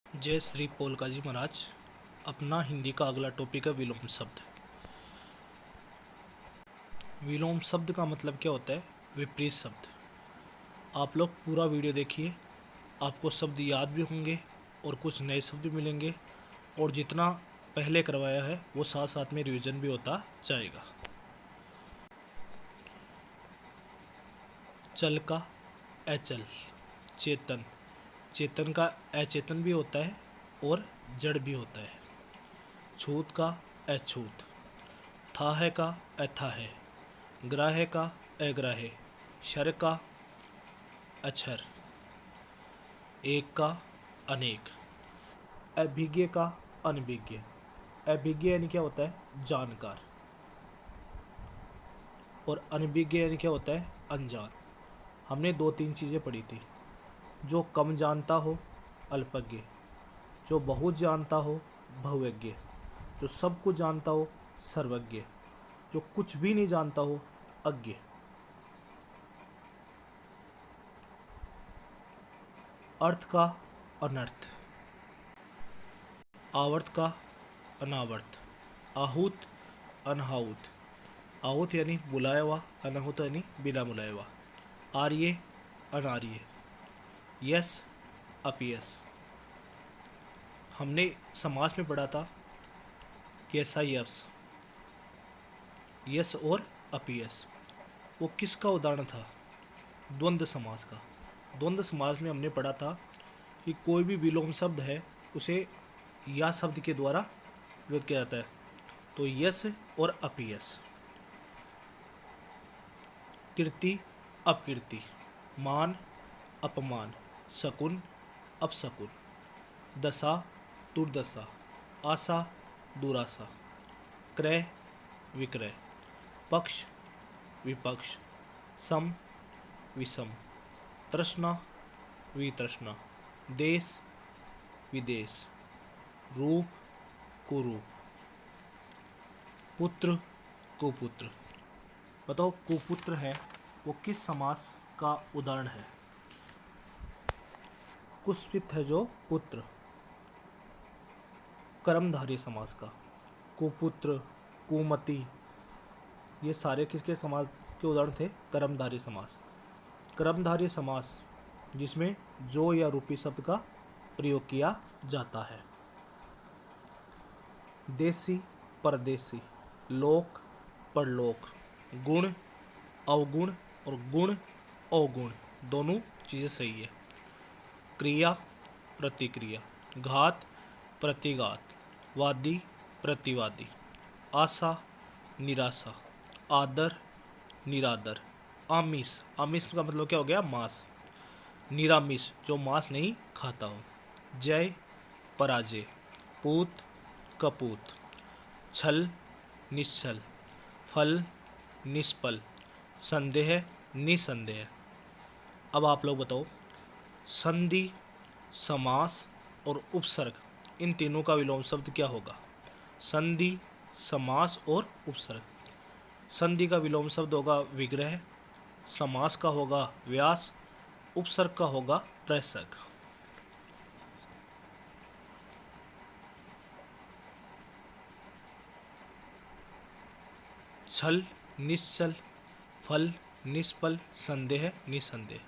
जय श्री पोलका जी महाराज। अपना हिंदी का अगला टॉपिक है विलोम शब्द। विलोम शब्द का मतलब क्या होता है? विपरीत शब्द। आप लोग पूरा वीडियो देखिए, आपको शब्द याद भी होंगे और कुछ नए शब्द भी मिलेंगे, और जितना पहले करवाया है वो साथ साथ में रिवीजन भी होता जाएगा। चल का अचल, चेतन, चेतन का अचेतन भी होता है और जड़ भी होता है। छूत का अछूत, थाह का अथाह, ग्राह्य का अग्राह्य, क्षर का अक्षर, एक का अनेक, अभिज्ञ का अनभिज्ञ। अभिज्ञ यानी क्या होता है? जानकार, और अनभिज्ञ यानी क्या होता है? अनजान। हमने दो तीन चीज़ें पढ़ी थी। जो कम जानता हो अल्पज्ञ, जो बहुत जानता हो बहुज्ञ, जो सब कुछ जानता हो सर्वज्ञ, जो कुछ भी नहीं जानता हो अज्ञ। अर्थ का अनर्थ, आवर्त का अनावर्त, आहूत अनाहूत, आहूत यानी बुलाया हुआ, अनाहूत यानी बिना बुलाया हुआ, आर्य अनार्य, यस अपयस। हमने समास में पढ़ा था कि ऐसा यस, यस और अपयस। वो किसका उदाहरण था? द्वंद्व समास का। द्वंद्व समास में हमने पढ़ा था कि कोई भी विलोम शब्द है उसे या शब्द के द्वारा व्यक्त किया जाता है। तो यस और अपयस। कीर्ति अपकीर्ति, मान अपमान, शकुन अपशकुन, दशा दुर्दशा, आशा दुराशा, क्रय विक्रय, पक्ष विपक्ष, सम विषम, तृष्णा वितृष्णा, देश विदेश, रूप कुरूप, पुत्र कुपुत्र। बताओ कुपुत्र है वो किस समास का उदाहरण है? कुस्वित है जो पुत्र, कर्मधारय समास का। कुपुत्र, कुमति, ये सारे किसके समास के उदाहरण थे? कर्मधारय समास। कर्मधारय समास जिसमें जो या रूपी शब्द का प्रयोग किया जाता है। देशी परदेशी, लोक परलोक, गुण अवगुण और गुण अवगुण, दोनों चीज़ें सही है। क्रिया प्रतिक्रिया, घात प्रतिघात, वादी प्रतिवादी, आशा निराशा, आदर निरादर, आमिष, आमिष का मतलब क्या हो गया? मांस, निरामिष जो मांस नहीं खाता हो, जय पराजय, पूत कपूत, छल निश्चल, फल निष्फल, संदेह निसंदेह। अब आप लोग बताओ, संधि समास और उपसर्ग, इन तीनों का विलोम शब्द क्या होगा? संधि समास और उपसर्ग। संधि का विलोम शब्द होगा विग्रह, समास का होगा व्यास, उपसर्ग का होगा प्रसर्ग। छल निश्चल, फल निष्फल, संदेह निसंदेह,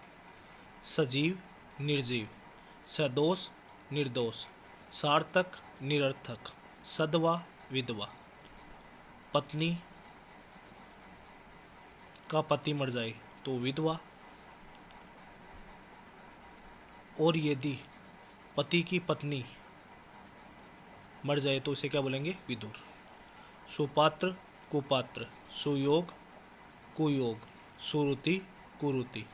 सजीव निर्जीव, सदोष निर्दोष, सार्थक निरर्थक, सदवा विधवा, पत्नी का पति मर जाए तो विधवा, और यदि पति की पत्नी मर जाए तो उसे क्या बोलेंगे? विदुर। सुपात्र कुपात्र, सुयोग कुयोग, सुरुति कुरुति,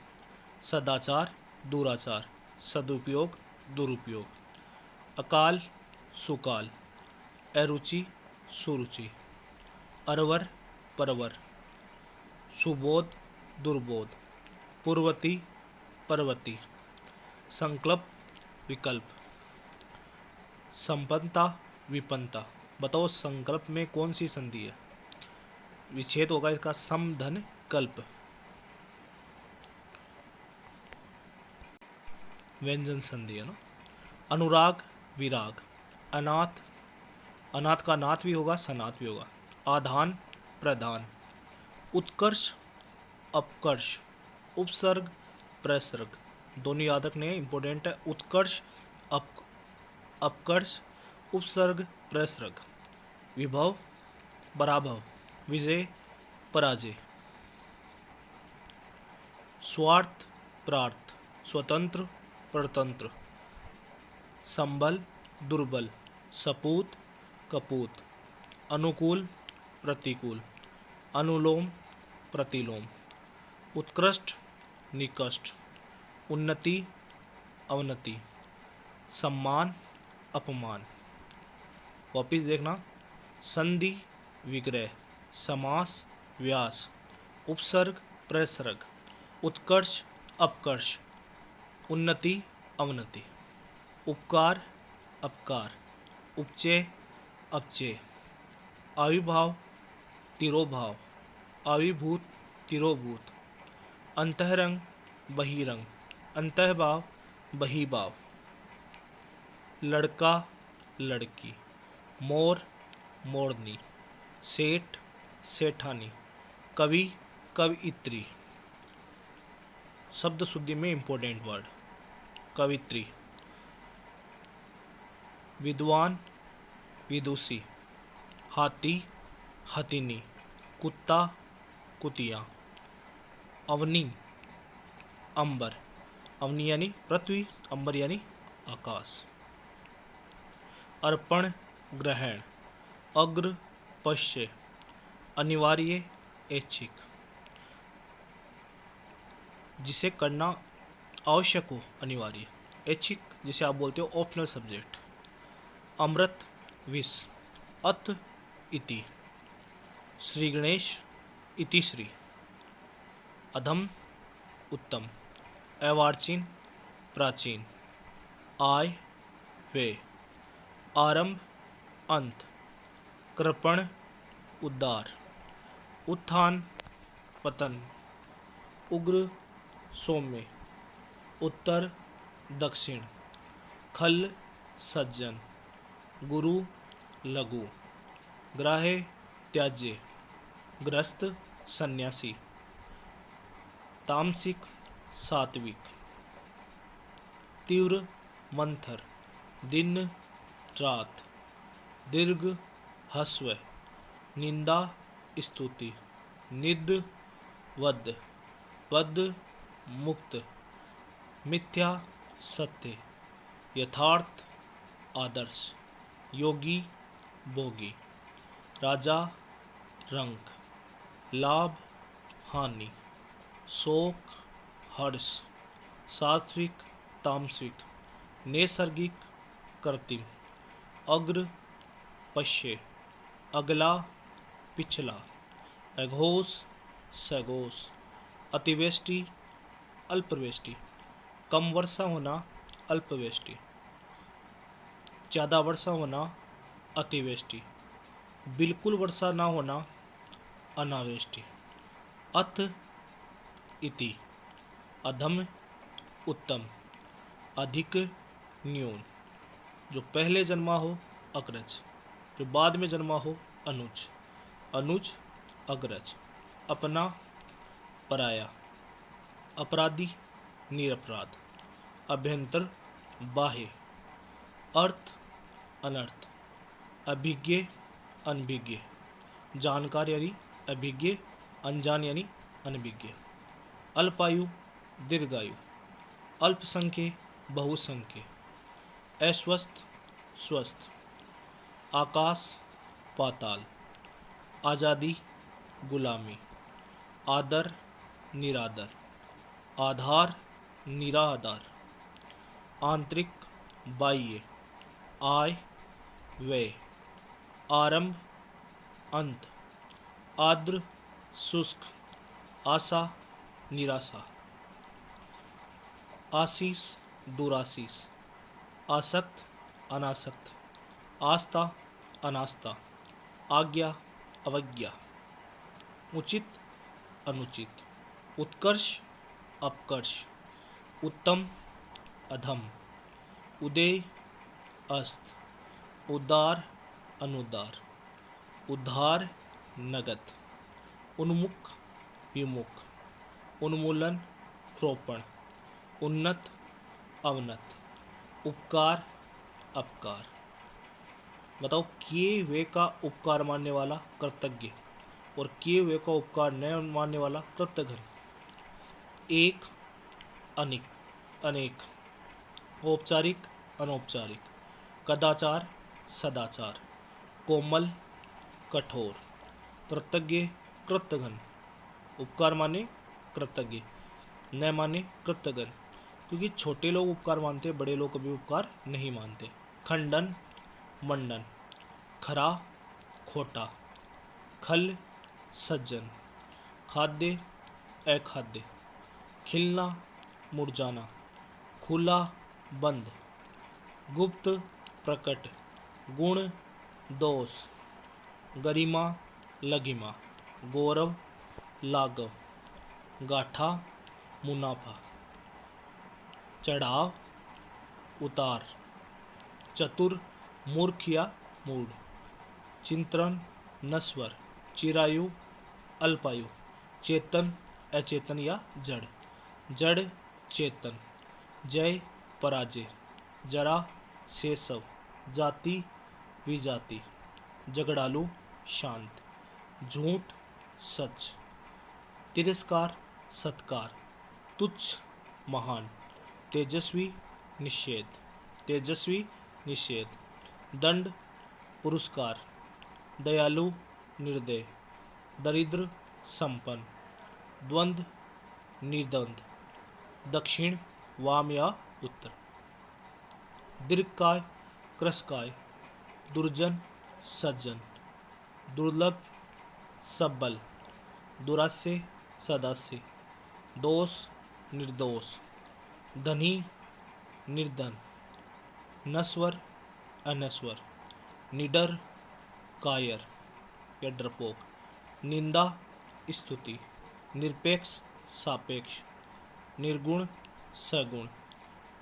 सदाचार दुराचार, सदुपयोग दुरुपयोग, अकाल सुकाल, अरुचि सुरुचि, अरवर परवर, सुबोध दुर्बोध, पूर्वती परवती, संकल्प विकल्प, संपन्नता विपन्नता। बताओ संकल्प में कौन सी संधि है? विच्छेद होगा इसका, सम धन कल्प। व्यंजन संधि है ना। अनुराग विराग। अनाथ, अनाथ का नाथ भी होगा, सनाथ भी होगा। आधान, प्रधान। उत्कर्ष, अपकर्ष। उपसर्ग, प्रसर्ग। दोनों याद रखने हैं, इंपॉर्टेंट है। उत्कर्ष, अपकर्ष, उपसर्ग, प्रसर्ग। विभव, पराभव। विजय, पराजय। स्वार्थ, प्रार्थ। स्वतंत्र, परतंत्र। संबल, दुर्बल। सपूत, कपूत। अनुकूल, प्रतिकूल। अनुलोम, प्रतिलोम। उत्कृष्ट, निकृष्ट। उन्नति, अवनति। सम्मान, अपमान। वापिस देखना। संधि, विग्रह। समास, व्यास। उपसर्ग, प्रसर्ग। उत्कर्ष, अपकर्ष। उन्नति, अवनति। उपकार, अपकार। उपचय, अपचय। आविर्भाव, तिरोभाव। आविर्भूत, तिरोभूत। अंतःरंग, बहिरंग। अंतःभाव, बहिभाव। लड़का, लड़की। मोर, मोरनी। सेठ, सेठानी। कवि, कवियत्री। शब्द शुद्धि में इंपॉर्टेंट वर्ड कवित्री। विद्वान, विदुषी। हाथी, हथिनी। कुत्ता, कुतिया। अवनी, अंबर। अवनी यानी पृथ्वी, अंबर यानी आकाश। अर्पण, ग्रहण। अग्र, पश्य। अनिवार्य, ऐच्छिक। जिसे करना आवश्यक हो, अनिवार्य। ऐच्छिक जिसे आप बोलते हो ऑप्शनल सब्जेक्ट। अमृत, विष। अथ, इति। श्री गणेश, इति श्री। अधम, उत्तम। अर्वाचीन, प्राचीन। आय, व्यय। आरंभ, अंत। कृपण, उद्धार। उत्थान, पतन। उग्र, सौम्य। उत्तर, दक्षिण। खल, सज्जन। गुरु, लघु। ग्राह्य, त्याज्य। ग्रस्त, सन्यासी। तामसिक, सात्विक। तीव्र, मंथर। दिन, रात। दीर्घ, ह्रस्व। निंदा, स्तुति। निद, वध। पद, मुक्त। मिथ्या, सत्य। यथार्थ, आदर्श। योगी, भोगी। राजा, रंक। लाभ, हानि। शोक, हर्ष। सात्विक, तामसिक। नैसर्गिक, कृत्रिम। अग्र, पश्य। अगला, पिछला। अघोष, सघोष। अतिवृष्टि, अल्पवृष्टि। कम वर्षा होना, अल्पवृष्टि। ज़्यादा वर्षा होना, अतिवृष्टि। बिल्कुल वर्षा ना होना, अनावृष्टि। अथ, इति। अधम, उत्तम। अधिक, न्यून। जो पहले जन्मा हो, अग्रज। जो बाद में जन्मा हो, अनुज। अनुज, अग्रज। अपना, पराया। अपराधी, निरपराध। अभ्यंतर, बाह्य। अर्थ, अनर्थ। अभिज्ञ, अनभिज्ञ। जानकार यानी अभिज्ञ, अनजान यानी अनभिज्ञ। अल्पायु, दीर्घायु। अल्पसंख्य, बहुसंख्य। अस्वस्थ, स्वस्थ। आकाश, पाताल। आज़ादी, गुलामी। आदर, निरादर। आधार, निराधार। आंतरिक, बाह्य। आय, व्यय। आरंभ, अंत। आर्द्र, शुष्क। आशा, निराशा। आशीष, दुराशीष। आसक्त, अनासक्त। आस्था, अनास्था। आज्ञा, अवज्ञा। उचित, अनुचित। उत्कर्ष, अपकर्ष। उत्तम, अधम। उदय, अस्त, उदार अनुदार, उधार नगद, उन्मुख विमुख, उन्मूलन रोपण, उन्नत अवनत, उपकार अपकार। बताओ किए हुए का उपकार मानने वाला कृतज्ञ और किए हुए का उपकार न मानने वाला कृतघ्न। एक अनेक अनेक, औपचारिक अनौपचारिक, कदाचार सदाचार, कोमल कठोर, कृतज्ञ कृतघ्न। उपकार माने कृतज्ञ, न माने कृतघ्न, क्योंकि छोटे लोग उपकार मानते, बड़े लोग कभी उपकार नहीं मानते। खंडन मंडन, खरा खोटा, खल सज्जन, खाद्य अखाद्य, खिलना मुरझाना, खुला बंद, गुप्त प्रकट, गुण दोष, गरिमा लघिमा, गौरव लाघव, गाठा मुनाफा, चढ़ाव उतार, चतुर मूर्ख या मूढ़, चिंतन नश्वर, चिरायु अल्पायु, चेतन अचेतन या जड़, जड़ चेतन, जय पराजय, जरा शेषव, जाति विजाति, झगड़ालू शांत, झूठ सच, तिरस्कार सत्कार, तुच्छ महान, तेजस्वी निषेध, तेजस्वी निषेध, दंड पुरस्कार, दयालु निर्दय, दरिद्र संपन्न, द्वंद्व निर्द्वंद, दक्षिण वाम या उत्तर, दीर्घकाय क्रसकाय, दुर्जन सज्जन, दुर्लभ सबल, दुरास्य सदास्य, दोष निर्दोष, धनी निर्धन, नश्वर अनश्वर, निडर कायर या डरपोक, निंदा स्तुति, निरपेक्ष सापेक्ष, निर्गुण सगुण,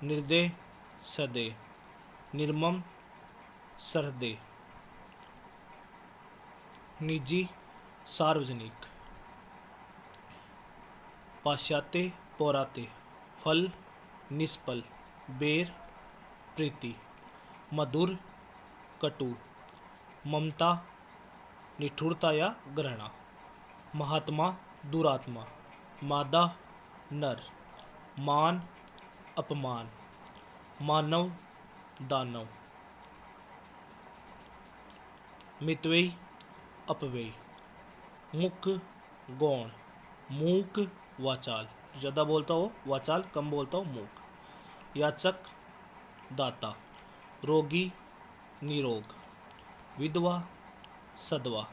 निर्दय सदय, निर्मम सहृदय, निजी सार्वजनिक, पाश्चात्य पौरात्य, फल निष्फल, बेर प्रीति, मधुर कटु, ममता निठुरता या ग्रहणा, महात्मा दुरात्मा, मादा नर, मान अपमान, मानव दानव, मितव्ययी अपव्ययी, मुख गौण, मूक वाचाल, ज़्यादा बोलता हो वाचाल, कम बोलता हो मूक, याचक दाता, रोगी निरोग, विधवा सदवा,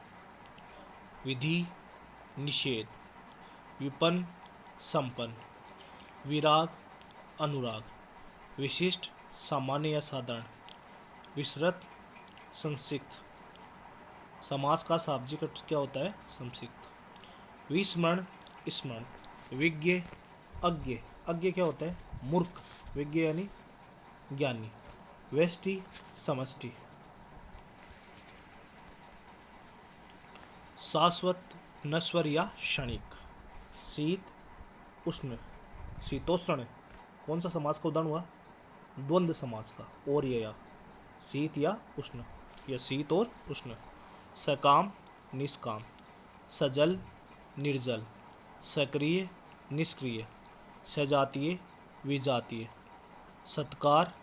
विधि निषेध, विपन्न संपन्न, विराग अनुराग, विशिष्ट सामान्य या साधारण, विसृत संक्षिप्त, समास का शाब्दिक अर्थ क्या होता है? संक्षिप्त, विस्मरण स्मरण, विज्ञ अज्ञ, अज्ञ क्या होता है? मूर्ख, विज्ञ यानी ज्ञानी, व्यष्टि समष्टि, शाश्वत नश्वर या क्षणिक, शीत उष्ण शीतोष्ण, कौन सा समास का उदाहरण हुआ? द्वंद्व समास का, और या शीत या उष्ण, या शीत और उष्ण, सकाम निष्काम, सजल निर्जल, सक्रिय निष्क्रिय, सजातीय विजातीय, सत्कार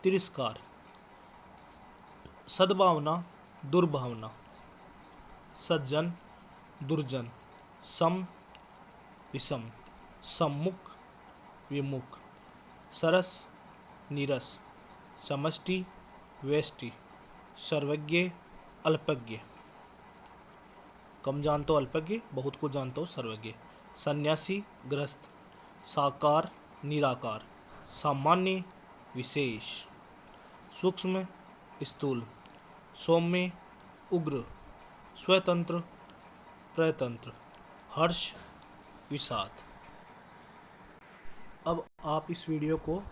तिरस्कार, सद्भावना दुर्भावना, सज्जन दुर्जन, सम विषम, सम्मुख विमुख, सरस नीरस, समष्टि व्यष्टि, सर्वज्ञ अल्पज्ञ, कम जानते हो अल्पज्ञ, बहुत कुछ जानते हो सर्वज्ञ, सन्यासी गृहस्थ, साकार निराकार, सामान्य विशेष, सूक्ष्म स्थूल, सौम्य उग्र, स्वतंत्र प्रतंत्र, हर्ष विषाद। अब आप इस वीडियो को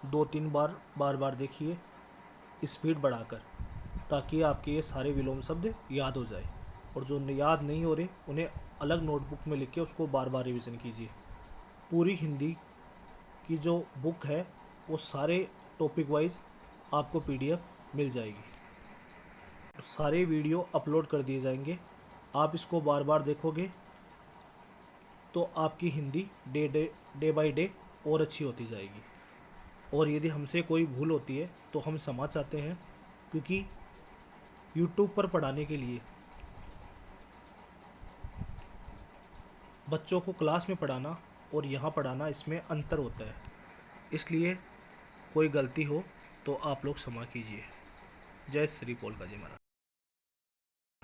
2-3 बार बार देखिए स्पीड बढ़ाकर, ताकि आपके ये सारे विलोम शब्द याद हो जाए। और जो याद नहीं हो रहे उन्हें अलग नोटबुक में लिख के उसको बार बार रिवीजन कीजिए। पूरी हिंदी की जो बुक है वो सारे टॉपिक वाइज आपको पीडीएफ मिल जाएगी। सारे वीडियो अपलोड कर दिए जाएंगे, आप इसको बार बार देखोगे तो आपकी हिंदी डे बाय डे और अच्छी होती जाएगी। और यदि हमसे कोई भूल होती है तो हम क्षमा चाहते हैं, क्योंकि यूट्यूब पर पढ़ाने के लिए बच्चों को क्लास में पढ़ाना और यहाँ पढ़ाना, इसमें अंतर होता है। इसलिए कोई गलती हो तो आप लोग क्षमा कीजिए। जय श्री पोल का जी महाराज।